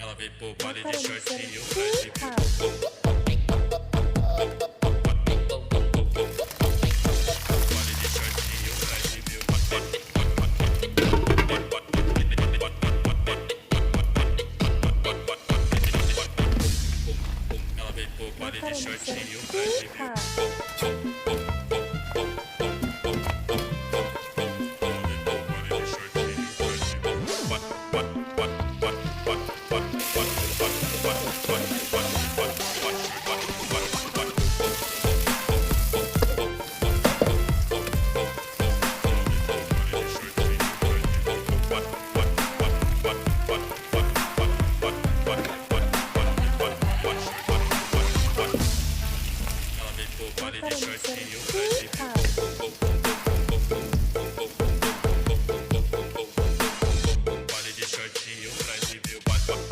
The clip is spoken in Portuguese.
Ela veio pro Uma baile cara de de shortinho, certinha. baile de shortinho, flash viu. Ela veio pro Uma baile de cara de shortinho, flash certinha. viu. Ela veio pro Uma baile de cara de shortinho,